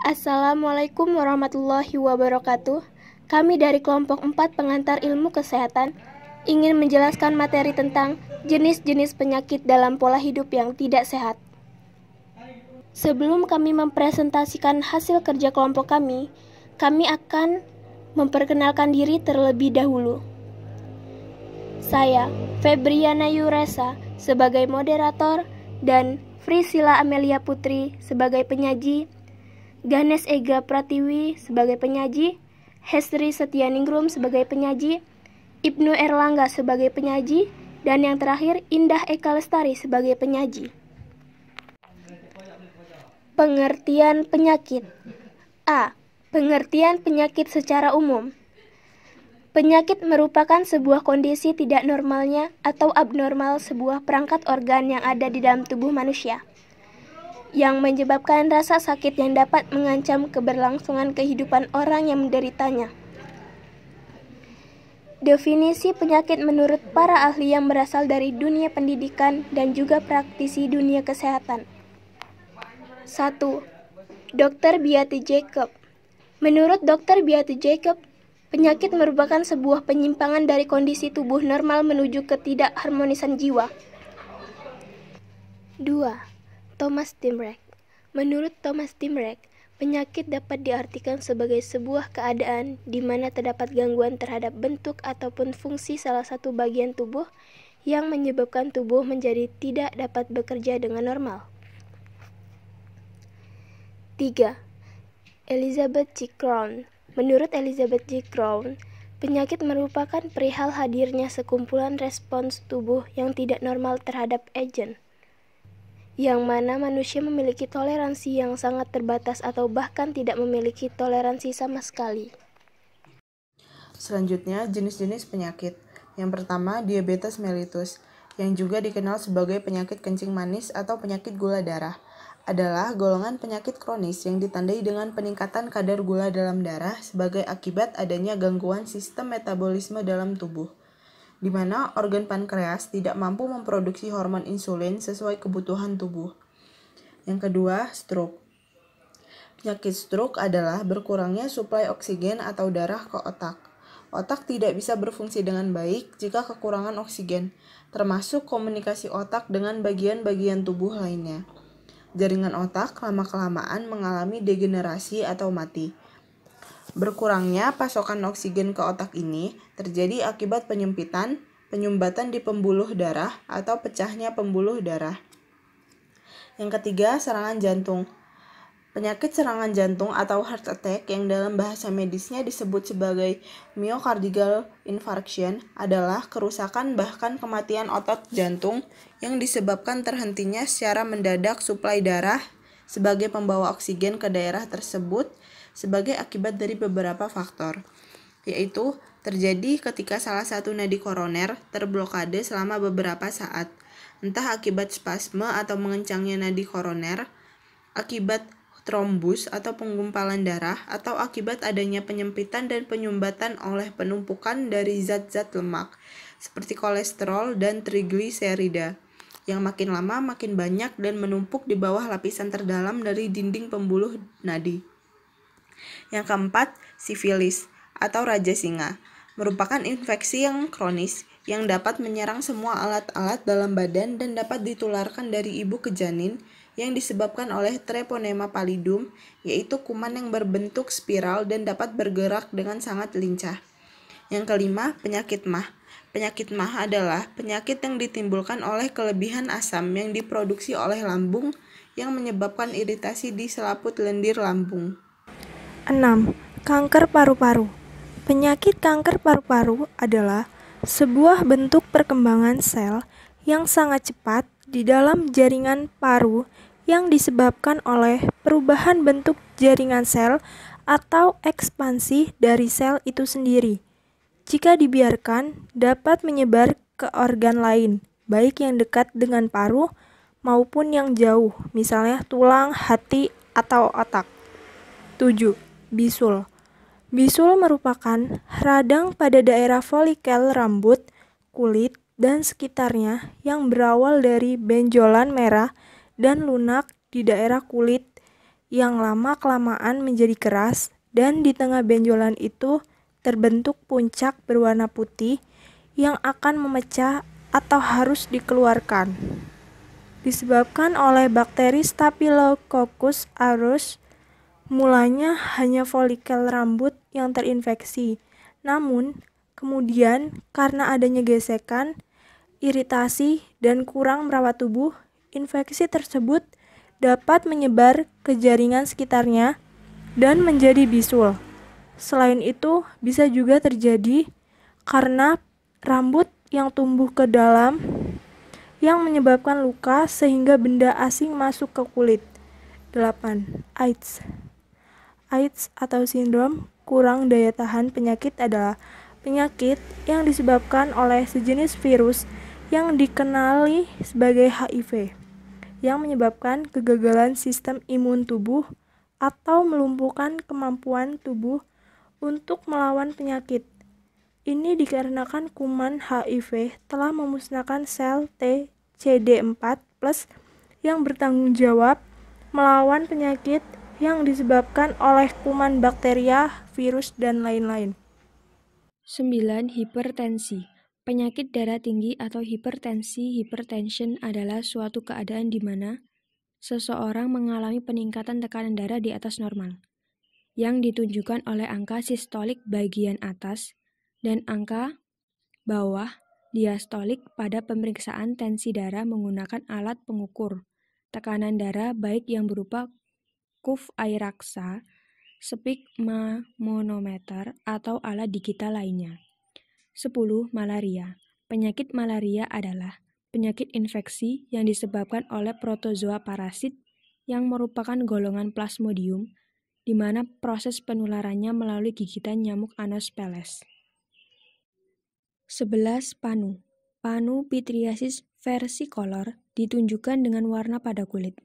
Assalamualaikum warahmatullahi wabarakatuh. Kami dari kelompok 4 pengantar ilmu kesehatan ingin menjelaskan materi tentang jenis-jenis penyakit dalam pola hidup yang tidak sehat. Sebelum kami mempresentasikan hasil kerja kelompok kami akan memperkenalkan diri terlebih dahulu. Saya, Febriana Yuresa, sebagai moderator, dan Frisila Amelia Putri sebagai penyaji, Ganes Ega Pratiwi sebagai penyaji, Hestri Setianingrum sebagai penyaji, Ibnu Erlangga sebagai penyaji, dan yang terakhir Indah Eka Lestari sebagai penyaji. Pengertian penyakit. A. Pengertian penyakit secara umum. Penyakit merupakan sebuah kondisi tidak normalnya atau abnormal sebuah perangkat organ yang ada di dalam tubuh manusia, yang menyebabkan rasa sakit yang dapat mengancam keberlangsungan kehidupan orang yang menderitanya. Definisi penyakit menurut para ahli yang berasal dari dunia pendidikan dan juga praktisi dunia kesehatan. 1. Dr. Beate Jacob. Menurut Dr. Beate Jacob, penyakit merupakan sebuah penyimpangan dari kondisi tubuh normal menuju ketidakharmonisan jiwa. 2. Thomas Dimrek. Menurut Thomas Dimrek, penyakit dapat diartikan sebagai sebuah keadaan di mana terdapat gangguan terhadap bentuk ataupun fungsi salah satu bagian tubuh yang menyebabkan tubuh menjadi tidak dapat bekerja dengan normal. 3. Elizabeth G. Crown. Menurut Elizabeth G. Crown, penyakit merupakan perihal hadirnya sekumpulan respons tubuh yang tidak normal terhadap agen, yang mana manusia memiliki toleransi yang sangat terbatas atau bahkan tidak memiliki toleransi sama sekali. Selanjutnya, jenis-jenis penyakit. Yang pertama, diabetes mellitus, yang juga dikenal sebagai penyakit kencing manis atau penyakit gula darah, adalah golongan penyakit kronis yang ditandai dengan peningkatan kadar gula dalam darah sebagai akibat adanya gangguan sistem metabolisme dalam tubuh, di mana organ pankreas tidak mampu memproduksi hormon insulin sesuai kebutuhan tubuh. Yang kedua, stroke. Penyakit stroke adalah berkurangnya suplai oksigen atau darah ke otak. Otak tidak bisa berfungsi dengan baik jika kekurangan oksigen, termasuk komunikasi otak dengan bagian-bagian tubuh lainnya. Jaringan otak lama-kelamaan mengalami degenerasi atau mati. Berkurangnya pasokan oksigen ke otak ini terjadi akibat penyempitan, penyumbatan di pembuluh darah, atau pecahnya pembuluh darah. Yang ketiga, serangan jantung. Penyakit serangan jantung atau heart attack yang dalam bahasa medisnya disebut sebagai myocardial infarction adalah kerusakan bahkan kematian otot jantung yang disebabkan terhentinya secara mendadak suplai darah sebagai pembawa oksigen ke daerah tersebut sebagai akibat dari beberapa faktor, yaitu terjadi ketika salah satu nadi koroner terblokade selama beberapa saat, entah akibat spasme atau mengencangnya nadi koroner, akibat trombus atau penggumpalan darah, atau akibat adanya penyempitan dan penyumbatan oleh penumpukan dari zat-zat lemak seperti kolesterol dan trigliserida yang makin lama makin banyak dan menumpuk di bawah lapisan terdalam dari dinding pembuluh nadi. Yang keempat, sifilis atau raja singa merupakan infeksi yang kronis yang dapat menyerang semua alat-alat dalam badan dan dapat ditularkan dari ibu ke janin yang disebabkan oleh Treponema pallidum, yaitu kuman yang berbentuk spiral dan dapat bergerak dengan sangat lincah. Yang kelima, penyakit MAH. Penyakit MAH adalah penyakit yang ditimbulkan oleh kelebihan asam yang diproduksi oleh lambung yang menyebabkan iritasi di selaput lendir lambung. 6. Kanker paru-paru. Penyakit kanker paru-paru adalah sebuah bentuk perkembangan sel yang sangat cepat di dalam jaringan paru yang disebabkan oleh perubahan bentuk jaringan sel atau ekspansi dari sel itu sendiri. Jika dibiarkan, dapat menyebar ke organ lain, baik yang dekat dengan paru maupun yang jauh, misalnya tulang, hati, atau otak. 7. Bisul. Bisul merupakan radang pada daerah folikel rambut, kulit, dan sekitarnya yang berawal dari benjolan merah dan lunak di daerah kulit yang lama-kelamaan menjadi keras, dan di tengah benjolan itu terbentuk puncak berwarna putih yang akan memecah atau harus dikeluarkan. Disebabkan oleh bakteri Staphylococcus aureus, mulanya hanya folikel rambut yang terinfeksi. Namun, kemudian karena adanya gesekan, iritasi, dan kurang merawat tubuh, infeksi tersebut dapat menyebar ke jaringan sekitarnya dan menjadi bisul. Selain itu, bisa juga terjadi karena rambut yang tumbuh ke dalam yang menyebabkan luka sehingga benda asing masuk ke kulit. 8. AIDS. AIDS atau sindrom kurang daya tahan penyakit adalah penyakit yang disebabkan oleh sejenis virus yang dikenali sebagai HIV, yang menyebabkan kegagalan sistem imun tubuh atau melumpuhkan kemampuan tubuh untuk melawan penyakit. Ini dikarenakan kuman HIV telah memusnahkan sel T CD4+ yang bertanggung jawab melawan penyakit yang disebabkan oleh kuman bakteria, virus, dan lain-lain. 9. Hipertensi. Penyakit darah tinggi atau hypertension adalah suatu keadaan di mana seseorang mengalami peningkatan tekanan darah di atas normal, yang ditunjukkan oleh angka sistolik bagian atas dan angka bawah diastolik pada pemeriksaan tensi darah menggunakan alat pengukur tekanan darah baik yang berupa cuff air raksa, sphygmomanometer, atau alat digital lainnya. 10. Malaria. Penyakit malaria adalah penyakit infeksi yang disebabkan oleh protozoa parasit yang merupakan golongan Plasmodium, di mana proses penularannya melalui gigitan nyamuk Anopheles. 11. Panu. Panu pityriasis versicolor ditunjukkan dengan warna pada kulit.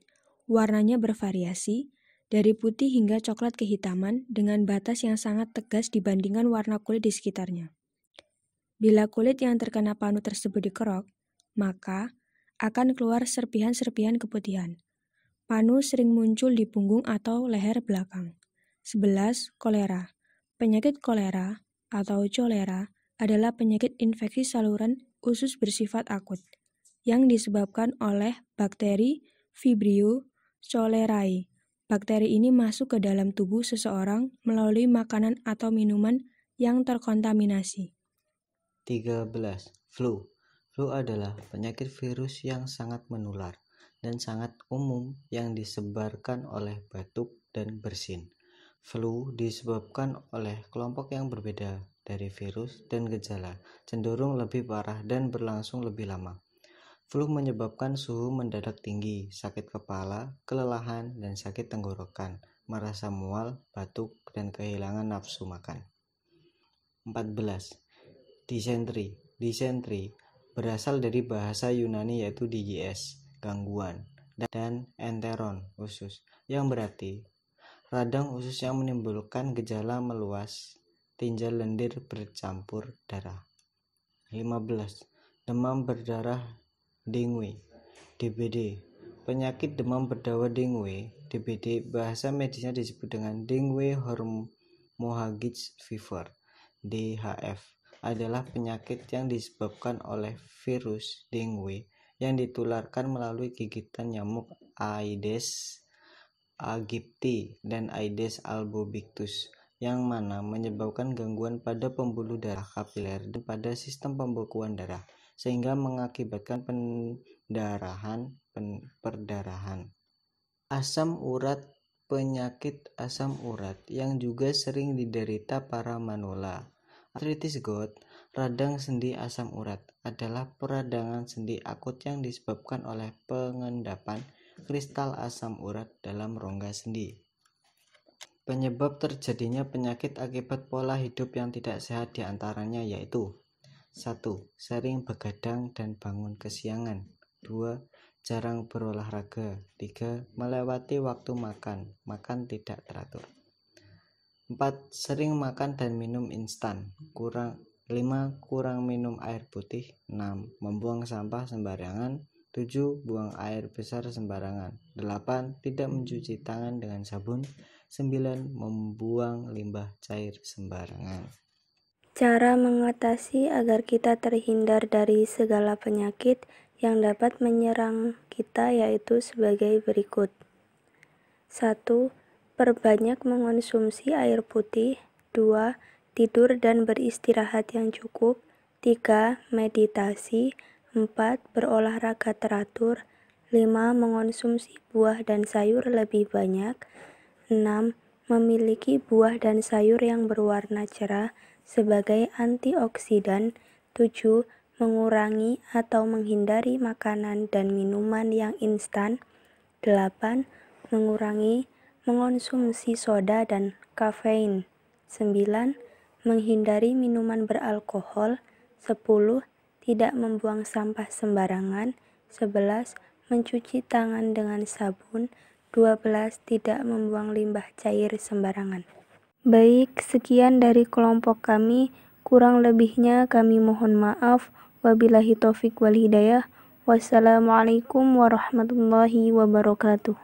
Warnanya bervariasi, dari putih hingga coklat kehitaman dengan batas yang sangat tegas dibandingkan warna kulit di sekitarnya. Bila kulit yang terkena panu tersebut dikerok, maka akan keluar serpihan-serpihan keputihan. Panu sering muncul di punggung atau leher belakang. 11. Kolera. Penyakit kolera atau cholera adalah penyakit infeksi saluran usus bersifat akut yang disebabkan oleh bakteri Vibrio cholerae. Bakteri ini masuk ke dalam tubuh seseorang melalui makanan atau minuman yang terkontaminasi. 13. Flu. Flu adalah penyakit virus yang sangat menular dan sangat umum yang disebarkan oleh batuk dan bersin. Flu disebabkan oleh kelompok yang berbeda dari virus dan gejala cenderung lebih parah dan berlangsung lebih lama. Flu menyebabkan suhu mendadak tinggi, sakit kepala, kelelahan, dan sakit tenggorokan, merasa mual, batuk, dan kehilangan nafsu makan. 14. Disentri. Disentri berasal dari bahasa Yunani yaitu dies, gangguan, dan enteron, usus, yang berarti radang usus yang menimbulkan gejala meluas, tinja lendir bercampur darah. 15. Demam berdarah dengue, DBD. Penyakit demam berdarah dengue, DBD, bahasa medisnya disebut dengan dengue hemorrhagic fever, DHF. Adalah penyakit yang disebabkan oleh virus dengue yang ditularkan melalui gigitan nyamuk Aedes aegypti dan Aedes albopictus, yang mana menyebabkan gangguan pada pembuluh darah kapiler dan pada sistem pembekuan darah, sehingga mengakibatkan perdarahan. Asam urat. Penyakit asam urat yang juga sering diderita para manula. Artritis gout, radang sendi asam urat, adalah peradangan sendi akut yang disebabkan oleh pengendapan kristal asam urat dalam rongga sendi. Penyebab terjadinya penyakit akibat pola hidup yang tidak sehat diantaranya yaitu 1. Sering begadang dan bangun kesiangan. 2. Jarang berolahraga. 3. Melewati waktu makan tidak teratur. 4. Sering makan dan minum instan. 5. Kurang minum air putih. 6. Membuang sampah sembarangan. 7. Buang air besar sembarangan. 8. Tidak mencuci tangan dengan sabun. 9. Membuang limbah cair sembarangan. Cara mengatasi agar kita terhindar dari segala penyakit yang dapat menyerang kita yaitu sebagai berikut. 1. Perbanyak mengonsumsi air putih. 2. Tidur dan beristirahat yang cukup. 3. Meditasi. 4. Berolahraga teratur. 5. Mengonsumsi buah dan sayur lebih banyak. 6. Memiliki buah dan sayur yang berwarna cerah sebagai antioksidan. 7. Mengurangi atau menghindari makanan dan minuman yang instan. 8. Mengurangi mengonsumsi soda dan kafein. 9. Menghindari minuman beralkohol. 10. Tidak membuang sampah sembarangan. 11. Mencuci tangan dengan sabun. 12. Tidak membuang limbah cair sembarangan. Baik, sekian dari kelompok kami. Kurang lebihnya kami mohon maaf. Wabillahi taufik wal hidayah. Wassalamualaikum warahmatullahi wabarakatuh.